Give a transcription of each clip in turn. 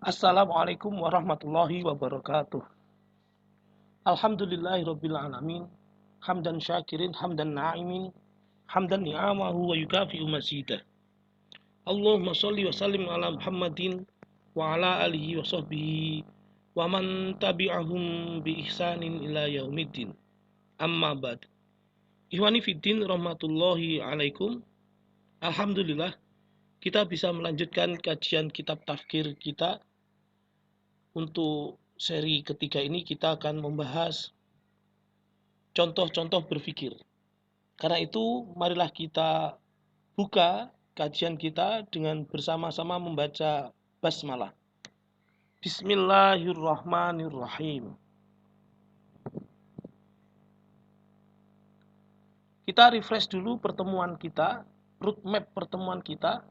Assalamualaikum warahmatullahi wabarakatuh. Alhamdulillahirabbil alamin. Hamdan syakirin, hamdan na'imin, hamdan ni'amahu wa yukafi'u mazidah. Allahumma sholli wa sallim ala Muhammadin wa ala alihi wa sahbihi wa man tabi'ahum bi ihsanin ila yaumiddin. Amma ba'd. Ikhwani fiddin rahmatullahi alaikum. Alhamdulillah kita bisa melanjutkan kajian kitab tafsir kita. Untuk seri ketiga ini kita akan membahas contoh-contoh berpikir. Karena itu, marilah kita buka kajian kita dengan bersama-sama membaca basmalah. Bismillahirrahmanirrahim. Kita refresh dulu pertemuan kita, roadmap pertemuan kita,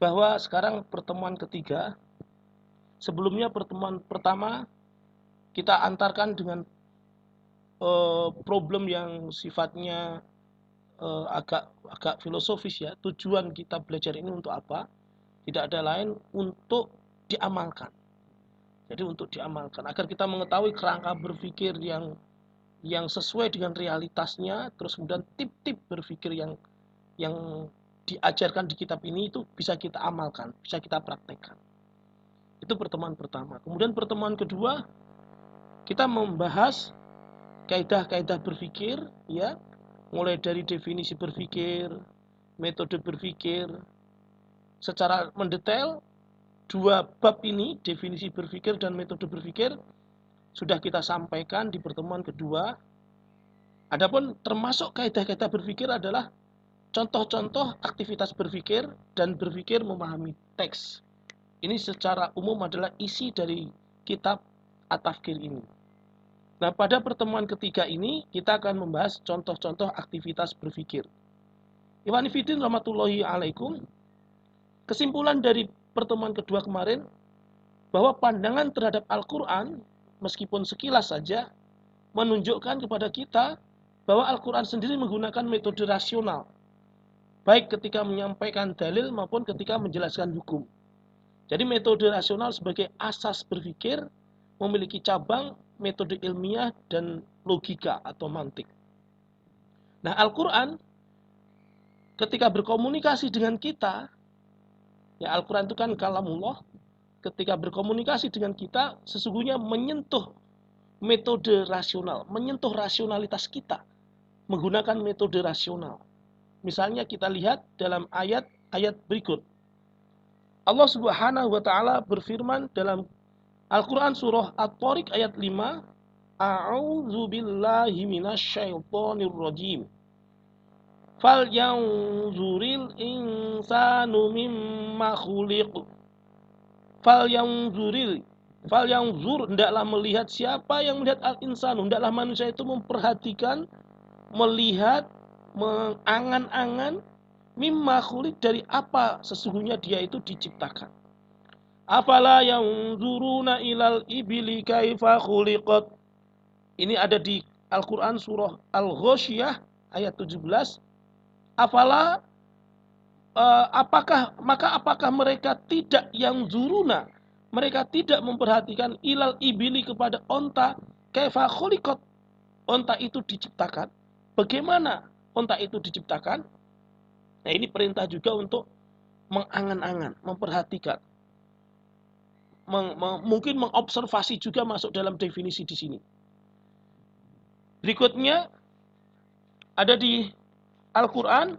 bahwa sekarang pertemuan ketiga. Sebelumnya pertemuan pertama kita antarkan dengan problem yang sifatnya agak filosofis ya. Tujuan kita belajar ini untuk apa? Tidak ada lain untuk diamalkan. Jadi untuk diamalkan agar kita mengetahui kerangka berpikir yang sesuai dengan realitasnya, terus kemudian tip-tip berpikir yang diajarkan di kitab ini itu bisa kita amalkan, bisa kita praktekkan. Itu pertemuan pertama. Kemudian pertemuan kedua kita membahas kaidah-kaidah berpikir ya, mulai dari definisi berpikir, metode berpikir secara mendetail. Dua bab ini, definisi berpikir dan metode berpikir, sudah kita sampaikan di pertemuan kedua. Adapun termasuk kaidah-kaidah berpikir adalah contoh-contoh aktivitas berpikir dan berpikir memahami teks. Ini secara umum adalah isi dari kitab At-Tafkir ini. Nah, pada pertemuan ketiga ini kita akan membahas contoh-contoh aktivitas berpikir. Ikhwani fillah rahmatullahi alaikum. Kesimpulan dari pertemuan kedua kemarin bahwa pandangan terhadap Al-Quran meskipun sekilas saja menunjukkan kepada kita bahwa Al-Quran sendiri menggunakan metode rasional, baik ketika menyampaikan dalil maupun ketika menjelaskan hukum. Jadi metode rasional sebagai asas berpikir memiliki cabang metode ilmiah dan logika atau mantik. Nah, Al-Quran ketika berkomunikasi dengan kita, ya Al-Quran itu kan kalamullah, ketika berkomunikasi dengan kita sesungguhnya menyentuh metode rasional, menyentuh rasionalitas kita menggunakan metode rasional. Misalnya kita lihat dalam ayat-ayat berikut. Allah Subhanahu wa taala berfirman dalam Al-Qur'an surah At-Tariq ayat 5, A'udzu billahi minasyaitonir rajim. Fal yanzuril insanu mimma khuliq. Fal yanzur, hendaklah melihat siapa yang melihat al-insanu, hendaklah manusia itu memperhatikan, melihat, mengangan-angan mimma khuliq, dari apa sesungguhnya dia itu diciptakan. Afala yanzuruna ilal ibili kaifa khuliqat. Ini ada di Al-Qur'an surah Al-Ghasyiyah ayat 17. Afala apakah mereka tidak yanzuruna, mereka tidak memperhatikan ilal ibili, kepada onta, kaifa khuliqat, onta itu diciptakan, bagaimana onta itu diciptakan. Nah, ini perintah juga untuk mengangan-angan, memperhatikan. Mungkin mengobservasi juga masuk dalam definisi di sini. Berikutnya ada di Al-Quran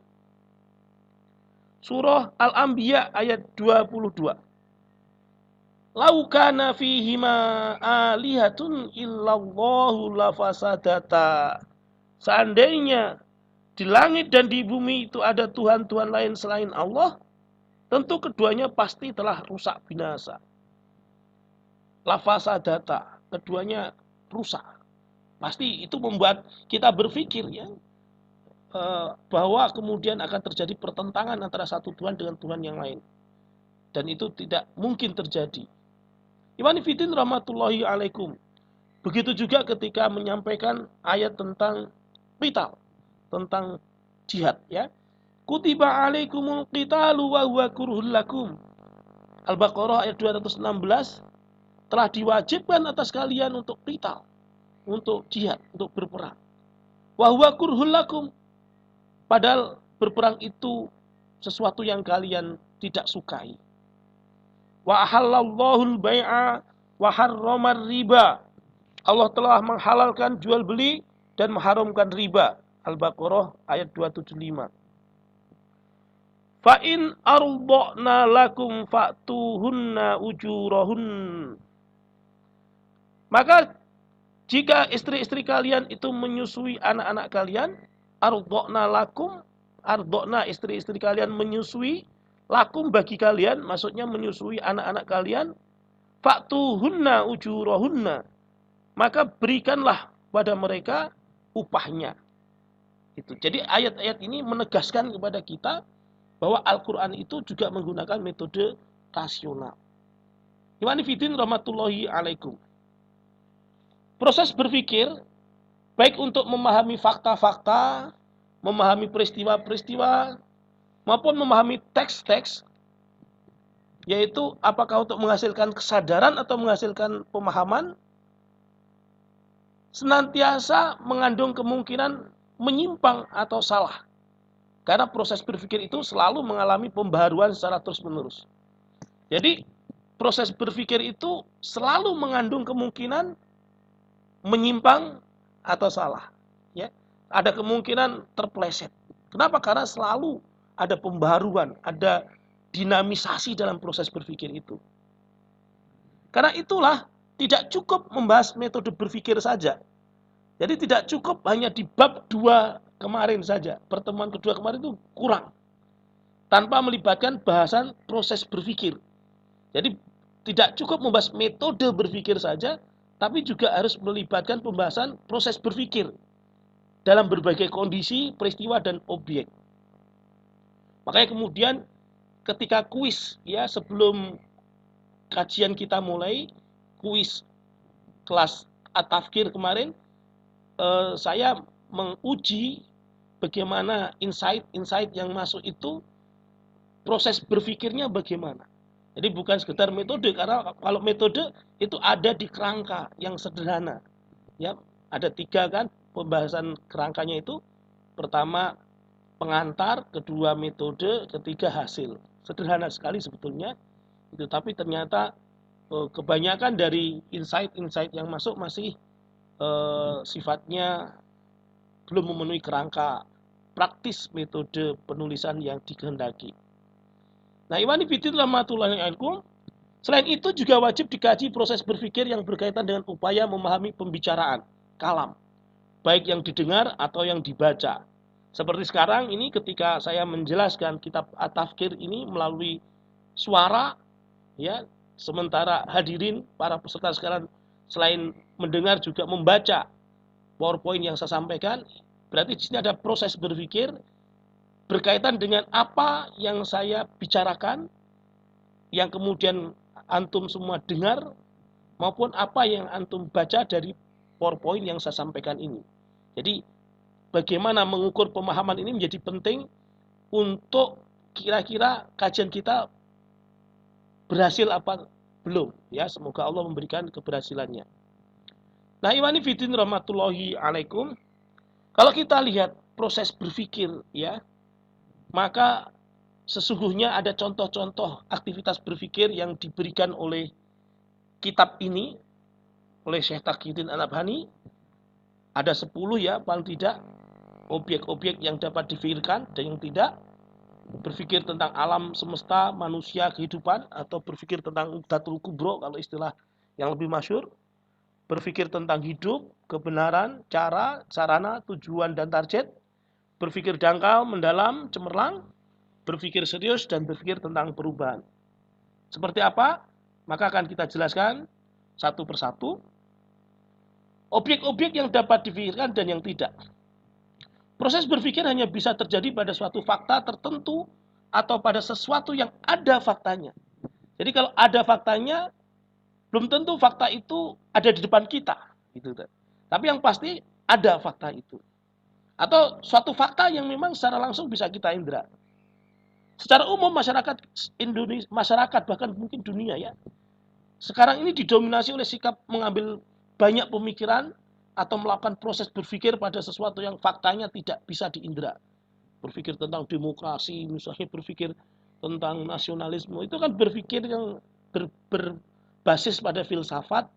surah Al-Anbiya ayat 22. Lau kana fihima alihatun illallahu lafasadata. Seandainya di langit dan di bumi itu ada Tuhan-Tuhan lain selain Allah, tentu keduanya pasti telah rusak binasa. Lafasadata, keduanya rusak. Pasti itu membuat kita berpikir ya, bahwa kemudian akan terjadi pertentangan antara satu Tuhan dengan Tuhan yang lain. Dan itu tidak mungkin terjadi. Ikhwani fillah rahmatullahi alaikum. Begitu juga ketika menyampaikan ayat tentang qital, tentang jihad ya. Kutiba alaikumul qitalu wa huwa kurhul lakum. Al-Baqarah ayat 216, telah diwajibkan atas kalian untuk qital, untuk jihad, untuk berperang. Wa huwa kurhul lakum, padahal berperang itu sesuatu yang kalian tidak sukai. Wa ahallallahu al-bai'a wa harramar riba. Allah telah menghalalkan jual beli dan mengharamkan riba. Al-Baqarah ayat 275. Fa in arda'na lakum fa'tuhunna ujurahun. Maka jika istri-istri kalian itu menyusui anak-anak kalian, arda'na lakum, arda'na istri-istri kalian menyusui, lakum bagi kalian, maksudnya menyusui anak-anak kalian, fa'tuhunna ujurahunna, maka berikanlah pada mereka upahnya. Itu. Jadi ayat-ayat ini menegaskan kepada kita bahwa Al-Quran itu juga menggunakan metode rasional. Ikhwani fillah rahmatullahi alaikum. Proses berpikir, baik untuk memahami fakta-fakta, memahami peristiwa-peristiwa, maupun memahami teks-teks, yaitu apakah untuk menghasilkan kesadaran atau menghasilkan pemahaman, senantiasa mengandung kemungkinan menyimpang atau salah. Karena proses berpikir itu selalu mengalami pembaharuan secara terus-menerus. Jadi, proses berpikir itu selalu mengandung kemungkinan menyimpang atau salah. Ya, ada kemungkinan terpeleset. Kenapa? Karena selalu ada pembaharuan, ada dinamisasi dalam proses berpikir itu. Karena itulah tidak cukup membahas metode berpikir saja. Jadi tidak cukup hanya di bab 2 kemarin saja. Pertemuan kedua kemarin itu kurang. Tanpa melibatkan bahasan proses berpikir. Jadi tidak cukup membahas metode berpikir saja, tapi juga harus melibatkan pembahasan proses berpikir dalam berbagai kondisi, peristiwa, dan objek. Makanya kemudian ketika kuis, ya sebelum kajian kita mulai, kuis kelas At-Tafkir kemarin, saya menguji bagaimana insight yang masuk itu, proses berpikirnya bagaimana. Jadi bukan sekedar metode, karena kalau metode itu ada di kerangka yang sederhana. Ya, ada 3 kan pembahasan kerangkanya itu. Pertama pengantar, kedua metode, ketiga hasil. Sederhana sekali sebetulnya. Itu, tapi ternyata kebanyakan dari insight yang masuk masih sifatnya belum memenuhi kerangka praktis metode penulisan yang dikehendaki. Nah, ikhwani fillah rahmatullahi alaikum. Selain itu juga wajib dikaji proses berpikir yang berkaitan dengan upaya memahami pembicaraan, kalam, baik yang didengar atau yang dibaca. Seperti sekarang ini ketika saya menjelaskan kitab At-Tafkir ini melalui suara, ya, sementara hadirin para peserta sekalian selain mendengar juga membaca PowerPoint yang saya sampaikan, berarti di sini ada proses berpikir berkaitan dengan apa yang saya bicarakan, yang kemudian antum semua dengar, maupun apa yang antum baca dari PowerPoint yang saya sampaikan ini. Jadi bagaimana mengukur pemahaman ini menjadi penting untuk kira-kira kajian kita berhasil apa belum. Ya, semoga Allah memberikan keberhasilannya. Nah, ikhwani fillah rahmatullahi alaikum. Kalau kita lihat proses berpikir, ya, maka sesungguhnya ada contoh-contoh aktivitas berpikir yang diberikan oleh kitab ini, oleh Syekh Taqiyuddin An-Nabhani. Ada 10 ya, paling tidak, objek-objek yang dapat dipikirkan dan yang tidak. Berpikir tentang alam semesta, manusia, kehidupan, atau berpikir tentang Uqdatul Kubro kalau istilah yang lebih masyhur. Berpikir tentang hidup, kebenaran, cara, sarana, tujuan, dan target. Berpikir dangkal, mendalam, cemerlang. Berpikir serius, dan berpikir tentang perubahan. Seperti apa? Maka akan kita jelaskan satu persatu. Objek-objek yang dapat dipikirkan dan yang tidak. Proses berpikir hanya bisa terjadi pada suatu fakta tertentu atau pada sesuatu yang ada faktanya. Jadi kalau ada faktanya, belum tentu fakta itu ada di depan kita. Gitu. Tapi yang pasti ada fakta itu. Atau suatu fakta yang memang secara langsung bisa kita indra. Secara umum masyarakat Indonesia, masyarakat bahkan mungkin dunia ya, sekarang ini didominasi oleh sikap mengambil banyak pemikiran atau melakukan proses berpikir pada sesuatu yang faktanya tidak bisa diindra. Berpikir tentang demokrasi, misalnya berpikir tentang nasionalisme, itu kan berpikir yang berbasis pada filsafat,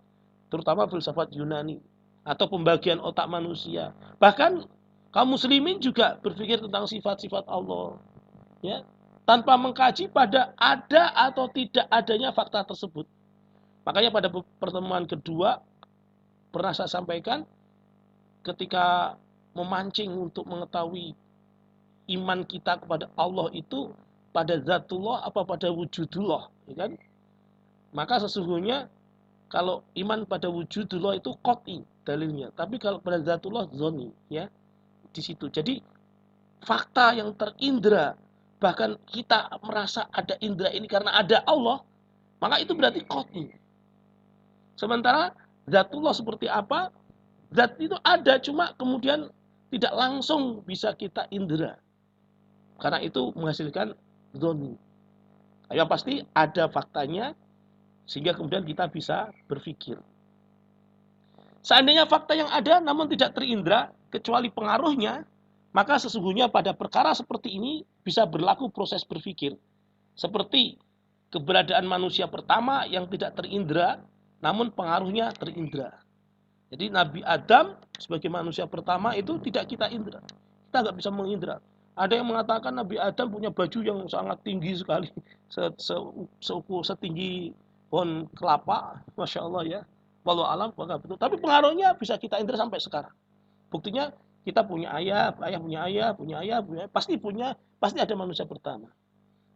terutama filsafat Yunani, atau pembagian otak manusia. Bahkan kaum muslimin juga berpikir tentang sifat-sifat Allah, ya, tanpa mengkaji pada ada atau tidak adanya fakta tersebut. Makanya pada pertemuan kedua pernah saya sampaikan, ketika memancing untuk mengetahui iman kita kepada Allah itu pada zatullah apa pada wujudullah, ya kan? Maka sesungguhnya kalau iman pada wujudullah itu qat'i dalilnya, tapi kalau pada zatullah zoni, ya, di situ. Jadi fakta yang terindra, bahkan kita merasa ada indra ini karena ada Allah, maka itu berarti qat'i. Sementara zatullah seperti apa? Zat itu ada, cuma kemudian tidak langsung bisa kita indera. Karena itu menghasilkan zoni. Yang pasti ada faktanya, sehingga kemudian kita bisa berpikir. Seandainya fakta yang ada namun tidak terindra, kecuali pengaruhnya, maka sesungguhnya pada perkara seperti ini bisa berlaku proses berpikir. Seperti keberadaan manusia pertama yang tidak terindra, namun pengaruhnya terindra. Jadi Nabi Adam sebagai manusia pertama itu tidak kita indra. Kita nggak bisa mengindra. Ada yang mengatakan Nabi Adam punya baju yang sangat tinggi sekali. Setinggi pohon kelapa. Masya Allah ya. Walau alam, betul. Tapi pengaruhnya bisa kita indra sampai sekarang. Buktinya kita punya ayah punya ayah, pasti ada manusia pertama.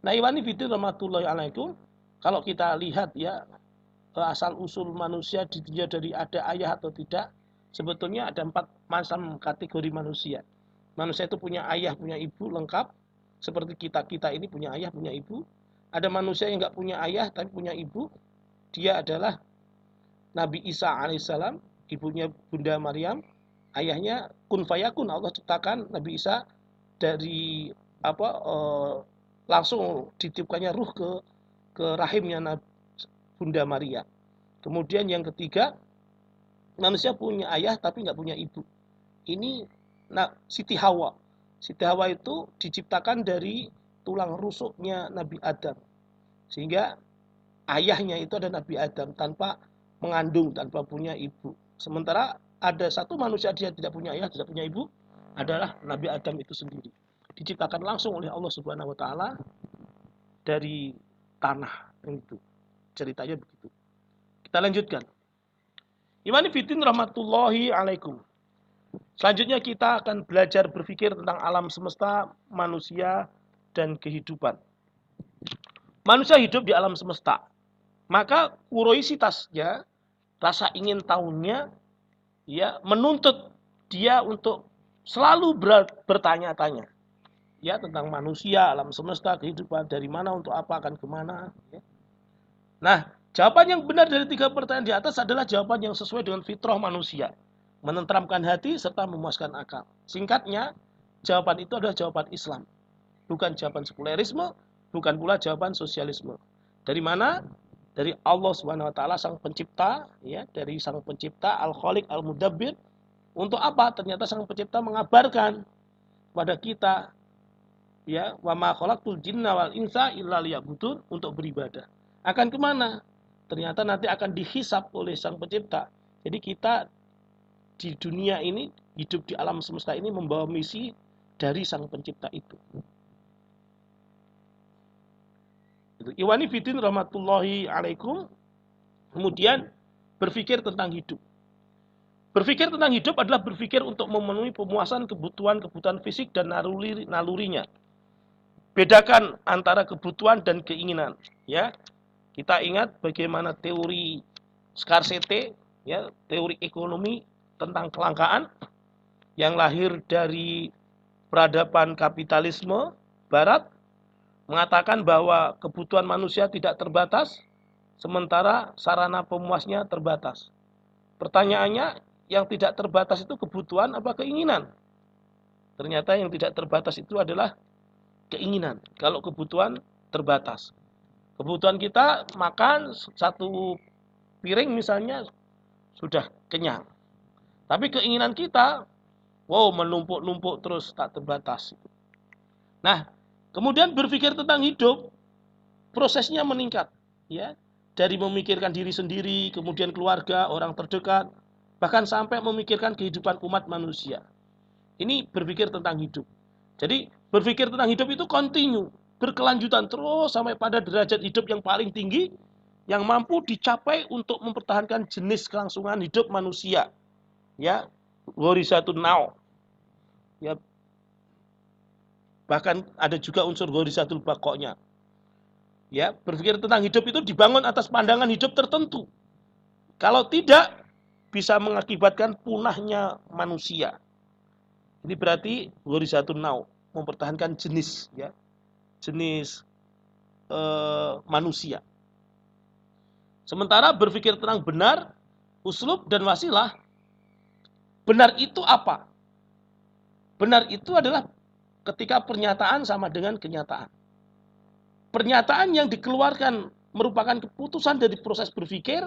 Nah, Iwani Fitri rahmatullahi alaikum, kalau kita lihat ya, asal usul manusia ditinjau dari ada ayah atau tidak, sebetulnya ada 4 macam kategori manusia. Manusia itu punya ayah, punya ibu lengkap, seperti kita ini punya ayah, punya ibu. Ada manusia yang nggak punya ayah tapi punya ibu, dia adalah Nabi Isa alaihissalam, ibunya Bunda Maryam, ayahnya kun fayakun, Allah ciptakan Nabi Isa dari langsung ditiupkannya ruh ke rahimnya Bunda Maria. Kemudian yang ketiga, manusia punya ayah tapi nggak punya ibu. Ini Siti Hawa. Siti Hawa itu diciptakan dari tulang rusuknya Nabi Adam. Sehingga ayahnya itu ada Nabi Adam tanpa mengandung, tanpa punya ibu. Sementara ada satu manusia dia tidak punya ayah, tidak punya ibu, adalah Nabi Adam itu sendiri. Diciptakan langsung oleh Allah Subhanahu wa taala dari tanah. Itu ceritanya begitu. Kita lanjutkan. Imani fitin rahmatullahi alaikum. Selanjutnya kita akan belajar berpikir tentang alam semesta, manusia, dan kehidupan. Manusia hidup di alam semesta. Maka kuriositasnya, rasa ingin tahunya, ya, menuntut dia untuk selalu bertanya-tanya, ya, tentang manusia, alam semesta, kehidupan, dari mana untuk apa, akan kemana. Ya. Nah, jawaban yang benar dari 3 pertanyaan di atas adalah jawaban yang sesuai dengan fitrah manusia, menenteramkan hati serta memuaskan akal. Singkatnya, jawaban itu adalah jawaban Islam, bukan jawaban sekulerisme, bukan pula jawaban sosialisme. Dari mana? Dari Allah Subhanahu wa taala sang pencipta, ya, dari sang pencipta Al-Khaliq Al-Mudabbir. Untuk apa? Ternyata sang pencipta mengabarkan kepada kita, ya, wa ma khalaqtul jinna wal insa illa liya'budun, untuk beribadah. Akan kemana? Ternyata nanti akan dihisab oleh sang pencipta. Jadi kita di dunia ini, hidup di alam semesta ini membawa misi dari sang pencipta itu. Iwani fitin rahmatullahi alaikum. Kemudian berpikir tentang hidup. Berpikir tentang hidup adalah berpikir untuk memenuhi pemuasan kebutuhan fisik dan nalurinya. Bedakan antara kebutuhan dan keinginan, ya. Kita ingat bagaimana teori scarcity, ya, teori ekonomi tentang kelangkaan yang lahir dari peradaban kapitalisme barat, mengatakan bahwa kebutuhan manusia tidak terbatas, sementara sarana pemuasnya terbatas. Pertanyaannya, yang tidak terbatas itu kebutuhan apa keinginan? Ternyata yang tidak terbatas itu adalah keinginan. Kalau kebutuhan terbatas. Kebutuhan kita makan satu piring misalnya sudah kenyang. Tapi keinginan kita, wow, menumpuk-numpuk terus tak terbatas. Nah, kemudian berpikir tentang hidup, prosesnya meningkat, ya. Dari memikirkan diri sendiri, kemudian keluarga, orang terdekat, bahkan sampai memikirkan kehidupan umat manusia. Ini berpikir tentang hidup. Jadi, berpikir tentang hidup itu kontinu, berkelanjutan terus sampai pada derajat hidup yang paling tinggi yang mampu dicapai untuk mempertahankan jenis kelangsungan hidup manusia. Ya, ghorizatun now. Ya, bahkan ada juga unsur ghorizatul baqa'nya. Ya, berpikir tentang hidup itu dibangun atas pandangan hidup tertentu. Kalau tidak, bisa mengakibatkan punahnya manusia. Ini berarti ghorizatun now, mempertahankan jenis, ya, jenis manusia. Sementara berpikir tentang benar, uslub dan wasilah, benar itu apa? Benar itu adalah ketika pernyataan sama dengan kenyataan. Pernyataan yang dikeluarkan merupakan keputusan dari proses berpikir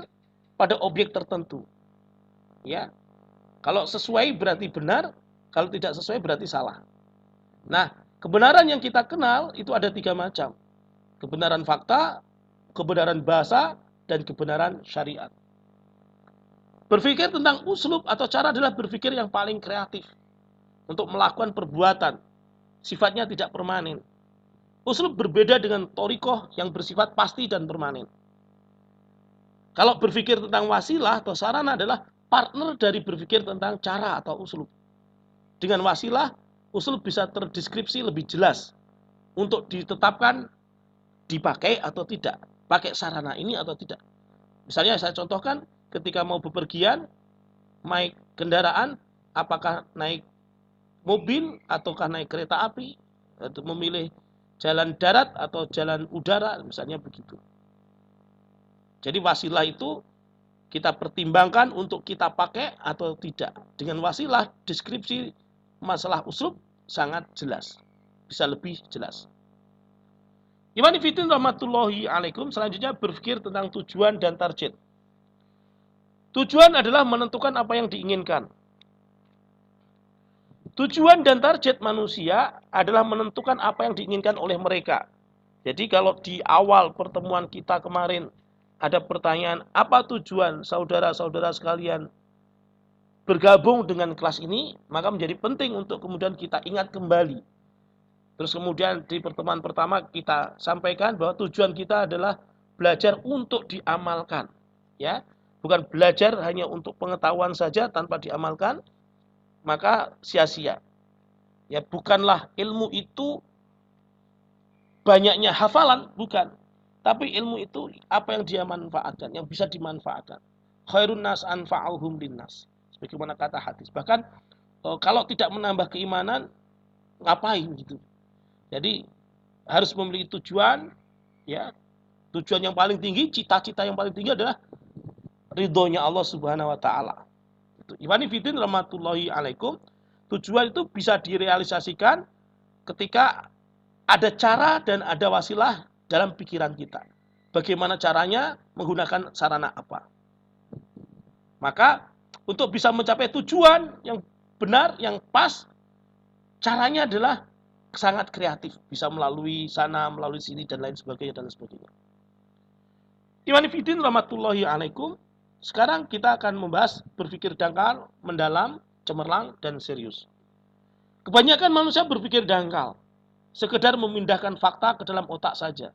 pada objek tertentu. Ya, kalau sesuai berarti benar, kalau tidak sesuai berarti salah. Nah, kebenaran yang kita kenal itu ada 3 macam. Kebenaran fakta, kebenaran bahasa, dan kebenaran syariat. Berpikir tentang uslub atau cara adalah berpikir yang paling kreatif untuk melakukan perbuatan. Sifatnya tidak permanen. Uslub berbeda dengan thoriqah yang bersifat pasti dan permanen. Kalau berpikir tentang wasilah atau sarana adalah partner dari berpikir tentang cara atau uslub. Dengan wasilah, uslub bisa terdeskripsi lebih jelas untuk ditetapkan dipakai atau tidak. Pakai sarana ini atau tidak. Misalnya saya contohkan ketika mau bepergian, naik kendaraan, apakah naik mobil ataukah naik kereta api, atau memilih jalan darat atau jalan udara, misalnya begitu. Jadi wasilah itu kita pertimbangkan untuk kita pakai atau tidak. Dengan wasilah, deskripsi masalah uslub sangat jelas. Bisa lebih jelas. Iman fillah rahmatullahi alaikum. Selanjutnya berpikir tentang tujuan dan target. Tujuan adalah menentukan apa yang diinginkan. Tujuan dan target manusia adalah menentukan apa yang diinginkan oleh mereka. Jadi kalau di awal pertemuan kita kemarin ada pertanyaan, apa tujuan saudara-saudara sekalian bergabung dengan kelas ini, maka menjadi penting untuk kemudian kita ingat kembali. Terus kemudian di pertemuan pertama kita sampaikan bahwa tujuan kita adalah belajar untuk diamalkan. Ya, bukan belajar hanya untuk pengetahuan saja tanpa diamalkan, maka sia-sia. Ya, bukanlah ilmu itu banyaknya hafalan, bukan. Tapi ilmu itu apa yang dia manfaatkan, yang bisa dimanfaatkan. Khairun nas anfa'uhum linnas. Sebagaimana kata hadis. Bahkan kalau tidak menambah keimanan, ngapain gitu. Jadi harus memiliki tujuan, ya. Tujuan yang paling tinggi, cita-cita yang paling tinggi adalah ridhonya Allah Subhanahu wa taala. Ikhwani fillah rahmatullahi alaikum. Tujuan itu bisa direalisasikan ketika ada cara dan ada wasilah dalam pikiran kita. Bagaimana caranya, menggunakan sarana apa. Maka untuk bisa mencapai tujuan yang benar, yang pas, caranya adalah sangat kreatif. Bisa melalui sana, melalui sini, dan lain sebagainya. Iman fillah rahmatullahi alaikum. Sekarang kita akan membahas berpikir dangkal, mendalam, cemerlang, dan serius. Kebanyakan manusia berpikir dangkal, sekedar memindahkan fakta ke dalam otak saja,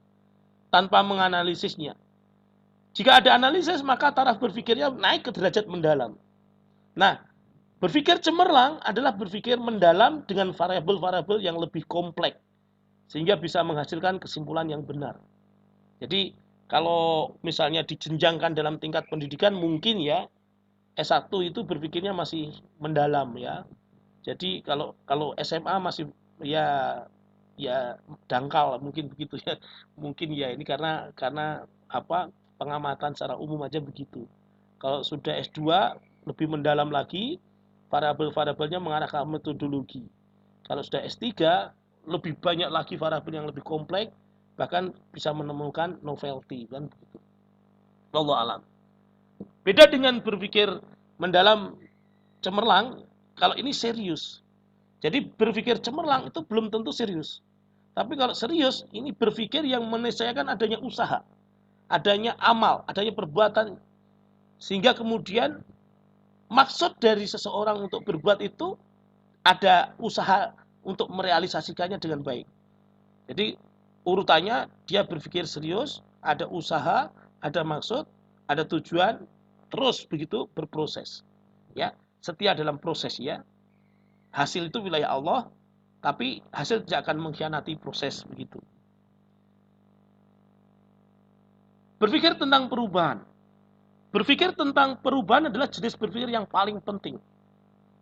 tanpa menganalisisnya. Jika ada analisis, maka taraf berpikirnya naik ke derajat mendalam. Nah, berpikir cemerlang adalah berpikir mendalam dengan variabel-variabel yang lebih kompleks, sehingga bisa menghasilkan kesimpulan yang benar. Jadi, kalau misalnya dijenjangkan dalam tingkat pendidikan, mungkin ya, S1 itu berpikirnya masih mendalam ya. Jadi kalau SMA masih ya dangkal mungkin begitu ya. Mungkin ya ini karena apa pengamatan secara umum aja begitu. Kalau sudah S2 lebih mendalam lagi, variabel-variabelnya mengarah ke metodologi. Kalau sudah S3 lebih banyak lagi variabel yang lebih kompleks, bahkan bisa menemukan novelty kan begitu. Wallahu alam. Beda dengan berpikir mendalam cemerlang, kalau ini serius. Jadi berpikir cemerlang itu belum tentu serius. Tapi kalau serius, ini berpikir yang meniscayakan adanya usaha, adanya amal, adanya perbuatan. Sehingga kemudian maksud dari seseorang untuk berbuat itu ada usaha untuk merealisasikannya dengan baik. Jadi urutannya dia berpikir serius, ada usaha, ada maksud, ada tujuan, terus begitu berproses. Ya, setia dalam proses ya. Hasil itu wilayah Allah, tapi hasil tidak akan mengkhianati proses begitu. Berpikir tentang perubahan. Berpikir tentang perubahan adalah jenis berpikir yang paling penting.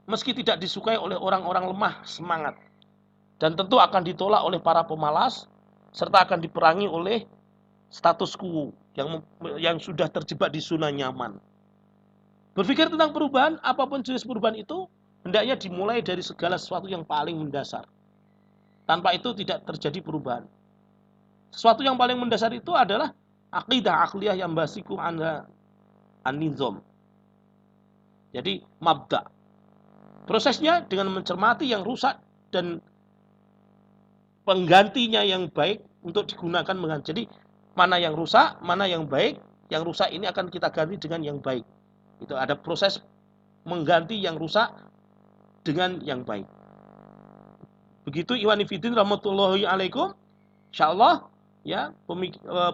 Meski tidak disukai oleh orang-orang lemah semangat. Dan tentu akan ditolak oleh para pemalas, serta akan diperangi oleh status quo yang sudah terjebak di zona nyaman. Berpikir tentang perubahan, apapun jenis perubahan itu, hendaknya dimulai dari segala sesuatu yang paling mendasar. Tanpa itu tidak terjadi perubahan. Sesuatu yang paling mendasar itu adalah aqidah akliyah yang basikum anda an-nizam. Jadi mabda. Prosesnya dengan mencermati yang rusak dan penggantinya yang baik untuk digunakan mengganti. Jadi mana yang rusak, mana yang baik. Yang rusak ini akan kita ganti dengan yang baik. Itu ada proses mengganti yang rusak dengan yang baik. Begitu Iwan Ifidin rahmatullahi alaikum. Insyaallah ya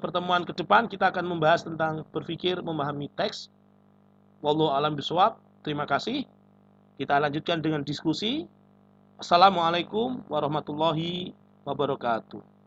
pertemuan ke depan kita akan membahas tentang berpikir memahami teks. Wallahu alam bisawab. Terima kasih. Kita lanjutkan dengan diskusi. Assalamualaikum warahmatullahi wabarakatuh.